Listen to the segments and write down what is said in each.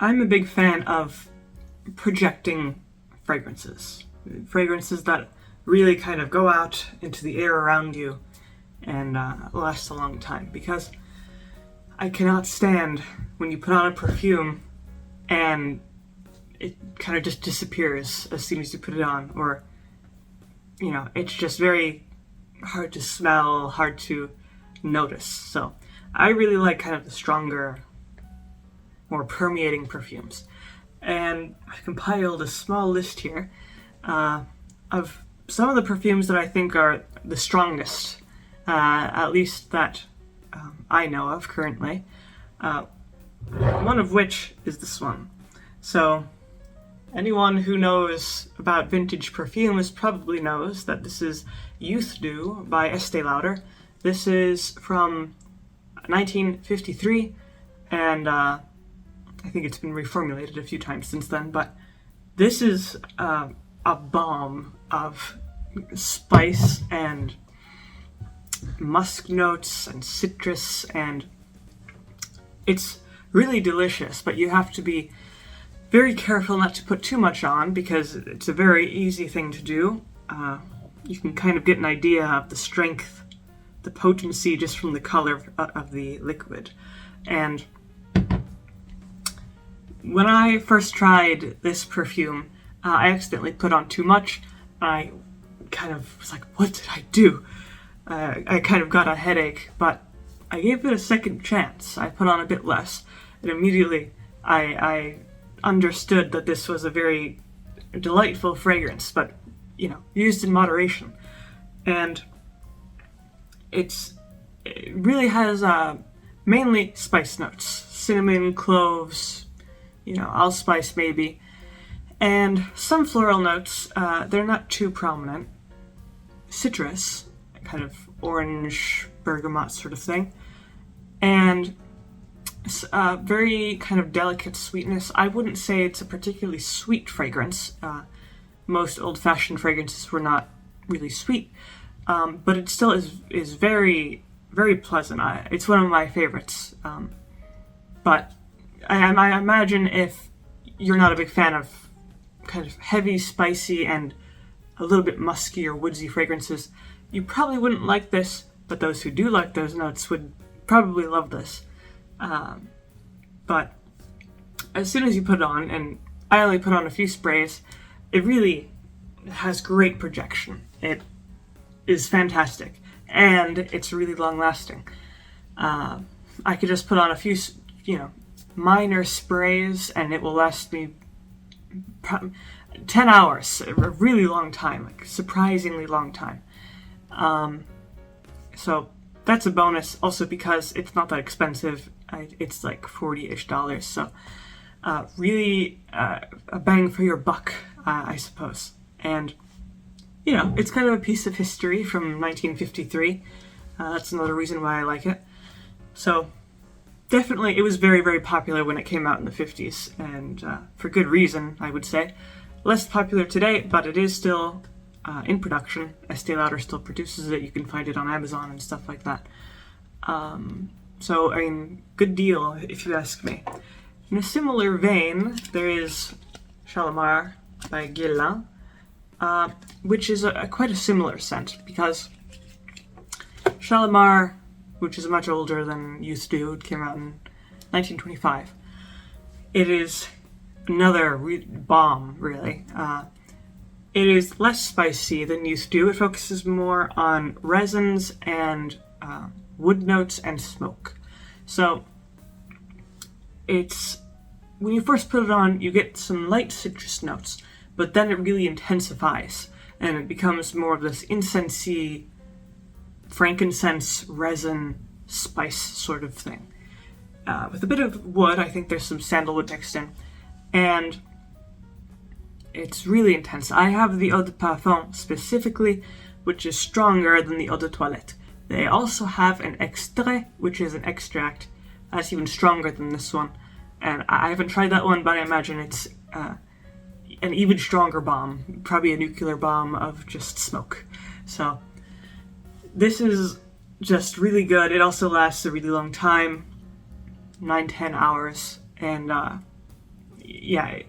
I'm a big fan of projecting fragrances. Fragrances that really kind of go out into the air around you and last a long time. Because I cannot stand when you put on a perfume and it kind of just disappears as soon as you put it on. Or, it's just very hard to smell, hard to notice. So I really like kind of the stronger, more permeating perfumes. And I compiled a small list here of some of the perfumes that I think are the strongest, at least that I know of currently. One of which is this one. So anyone who knows about vintage perfumes probably knows that this is Youth Dew by Estée Lauder. This is from 1953, and I think it's been reformulated a few times since then, but this is a bomb of spice and musk notes and citrus, and it's really delicious, but you have to be very careful not to put too much on because it's a very easy thing to do. You can kind of get an idea of the strength, the potency just from the color of the liquid. And when I first tried this perfume, I accidentally put on too much. I kind of was like, what did I do? I kind of got a headache, but I gave it a second chance. I put on a bit less, and immediately I understood that this was a very delightful fragrance, but, used in moderation. And it really has mainly spice notes, cinnamon, cloves, allspice maybe, and some floral notes. They're not too prominent. Citrus, kind of orange, bergamot sort of thing, and very kind of delicate sweetness. I wouldn't say it's a particularly sweet fragrance. Most old-fashioned fragrances were not really sweet, but it still is very, very pleasant. It's one of my favorites. But I imagine if you're not a big fan of kind of heavy, spicy, and a little bit musky or woodsy fragrances, you probably wouldn't like this, but those who do like those notes would probably love this. But as soon as you put it on, and I only put on a few sprays, it really has great projection. It is fantastic, and it's really long-lasting. I could just put on a few, minor sprays, and it will last me 10 hours, a really long time, like surprisingly long time. So that's a bonus, also because it's not that expensive. It's like $40-ish, so really a bang for your buck, I suppose. And, it's kind of a piece of history from 1953. That's another reason why I like it. So definitely, it was very, very popular when it came out in the 50s, and for good reason, I would say. Less popular today, but it is still in production. Estée Lauder still produces it. You can find it on Amazon and stuff like that. So, good deal, if you ask me. In a similar vein, there is Shalimar by Guerlain, which is quite a similar scent, because Shalimar, which is much older than Youth Dew, it came out in 1925. It is another bomb, really. It is less spicy than Youth Dew. It focuses more on resins and wood notes and smoke. So when you first put it on, you get some light citrus notes, but then it really intensifies, and it becomes more of this incensey, frankincense, resin, spice sort of thing. With a bit of wood, I think there's some sandalwood mixed in, and it's really intense. I have the eau de parfum specifically, which is stronger than the eau de toilette. They also have an extrait, which is an extract that's even stronger than this one. And I haven't tried that one, but I imagine it's an even stronger bomb, probably a nuclear bomb of just smoke. So this is just really good. It also lasts a really long time, 9-10 hours, and yeah,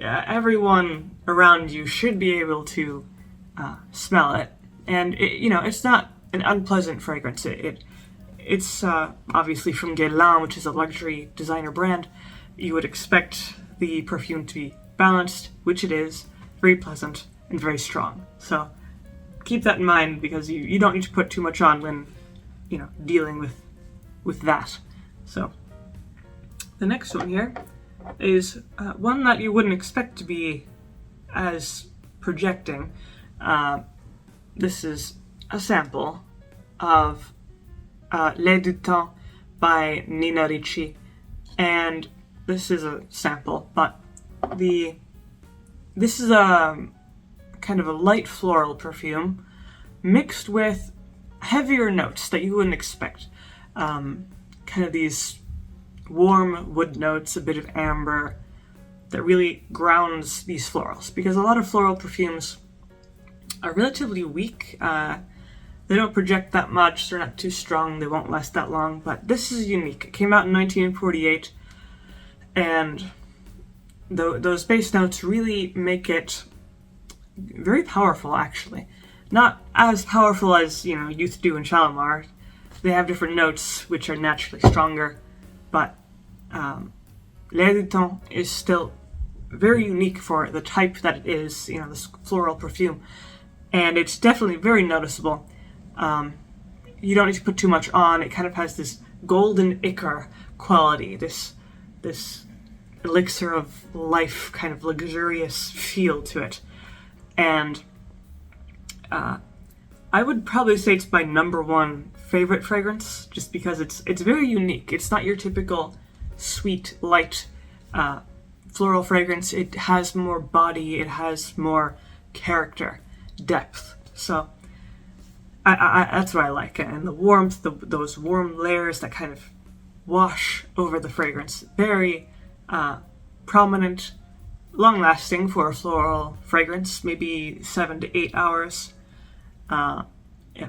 everyone around you should be able to smell it, and it's not an unpleasant fragrance. It's obviously from Guerlain, which is a luxury designer brand. You would expect the perfume to be balanced, which it is, very pleasant and very strong. So keep that in mind, because you don't need to put too much on when dealing with that. So the next one here is one that you wouldn't expect to be as projecting. This is a sample of L'Air du Temps by Nina Ricci, and this is a sample, but this is a kind of a light floral perfume mixed with heavier notes that you wouldn't expect. Kind of these warm wood notes, a bit of amber, that really grounds these florals, because a lot of floral perfumes are relatively weak. They don't project that much, they're not too strong, they won't last that long, but this is unique. It came out in 1948, and those base notes really make it very powerful, actually. Not as powerful as, Youth do in Shalimar. They have different notes which are naturally stronger, but L'Air du Temps is still very unique for the type that it is, this floral perfume. And it's definitely very noticeable. You don't need to put too much on. It kind of has this golden ichor quality, this elixir of life, kind of luxurious feel to it. And I would probably say it's my number one favorite fragrance, just because it's very unique. It's not your typical sweet, light floral fragrance. It has more body, it has more character, depth. So that's what I like. And the warmth, those warm layers that kind of wash over the fragrance. Very prominent, long-lasting for a floral fragrance, maybe 7 to 8 hours. A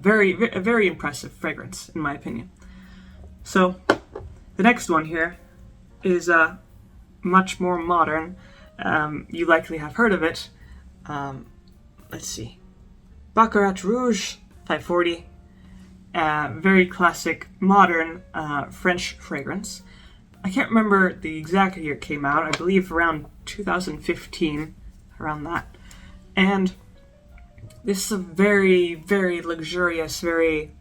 very impressive fragrance, in my opinion. So the next one here is much more modern. You likely have heard of it. Let's see. Baccarat Rouge 540. Very classic, modern French fragrance. I can't remember the exact year it came out. I believe around 2015, around that. And this is a very, very luxurious, very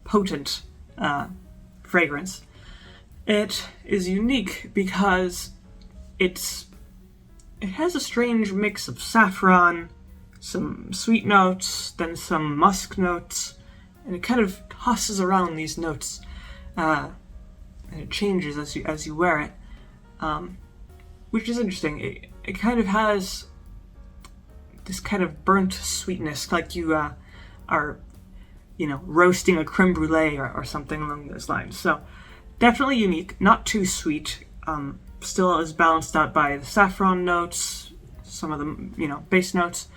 potent fragrance. It is unique because it has a strange mix of saffron, some sweet notes, then some musk notes, and it kind of tosses around these notes, and it changes as you wear it, which is interesting. It kind of has this kind of burnt sweetness, like you are, roasting a creme brulee or something along those lines. So definitely unique, not too sweet. Still is balanced out by the saffron notes, some of the base notes.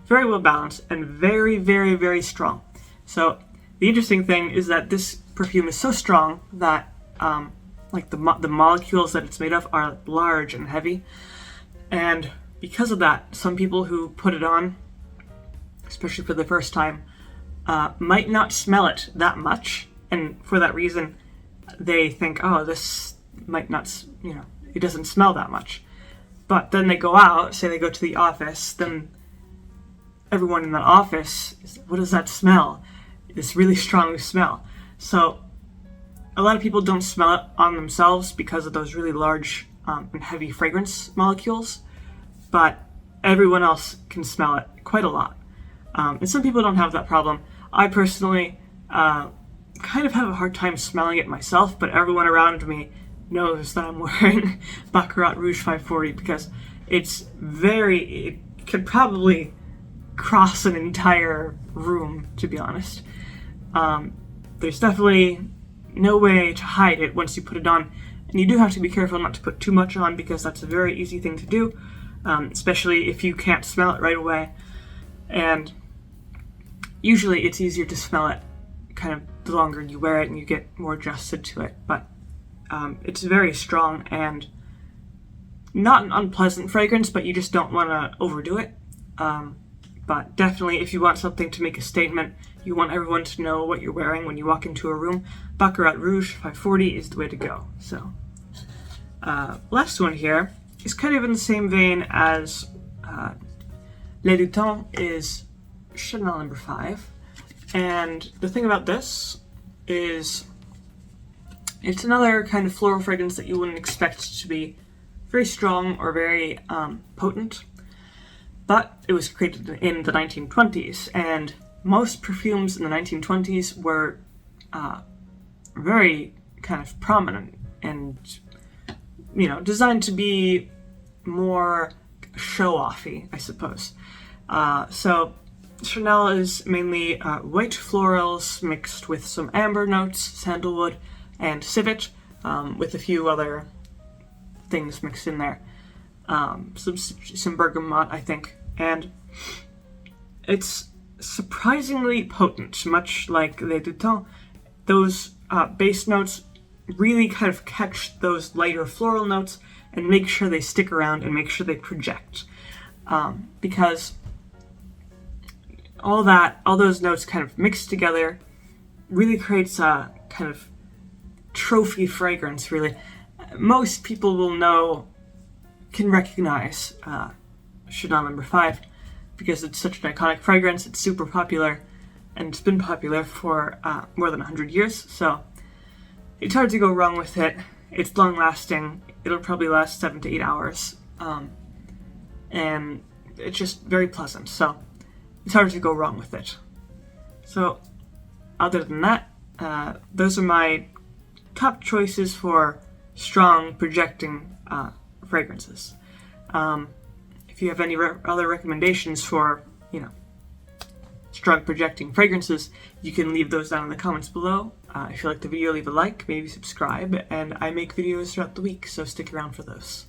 Very well balanced and very, very, very strong. So the interesting thing is that this perfume is so strong that the molecules that it's made of are large and heavy, and because of that, some people who put it on, especially for the first time, might not smell it that much, and for that reason, they think, oh, this might not, it doesn't smell that much. But then they go out, say they go to the office, then everyone in the office is, what does that smell? This really strong smell. So a lot of people don't smell it on themselves because of those really large and heavy fragrance molecules, but everyone else can smell it quite a lot. And some people don't have that problem. I personally kind of have a hard time smelling it myself, but everyone around me knows that I'm wearing Baccarat Rouge 540 because it could probably cross an entire room, to be honest. There's definitely no way to hide it once you put it on, and you do have to be careful not to put too much on because that's a very easy thing to do, especially if you can't smell it right away. And usually it's easier to smell it kind of the longer you wear it and you get more adjusted to it, but it's very strong and not an unpleasant fragrance, but you just don't want to overdo it. But definitely, if you want something to make a statement, you want everyone to know what you're wearing when you walk into a room, Baccarat Rouge 540 is the way to go. So, last one here is kind of in the same vein as Le Du Temps is Chanel number 5. And the thing about this is it's another kind of floral fragrance that you wouldn't expect to be very strong or very potent. But it was created in the 1920s, and most perfumes in the 1920s were very kind of prominent and, you know, designed to be more show-offy, I suppose. So Chanel is mainly white florals mixed with some amber notes, sandalwood, and civet, with a few other things mixed in there. Some bergamot, I think, and it's surprisingly potent, much like Le Du Temps. Those base notes really kind of catch those lighter floral notes and make sure they stick around and make sure they project, because all those notes kind of mixed together really creates a kind of trophy fragrance, really. Most people can recognize Chanel number 5 because it's such an iconic fragrance. It's super popular, and it's been popular for more than 100 years, so it's hard to go wrong with it. It's long lasting. It'll probably last 7 to 8 hours, and it's just very pleasant, so it's hard to go wrong with it. So other than that, those are my top choices for strong projecting fragrances. If you have any other recommendations for, you know, strong projecting fragrances, you can leave those down in the comments below. If you like the video, leave a like, maybe subscribe, and I make videos throughout the week, so stick around for those.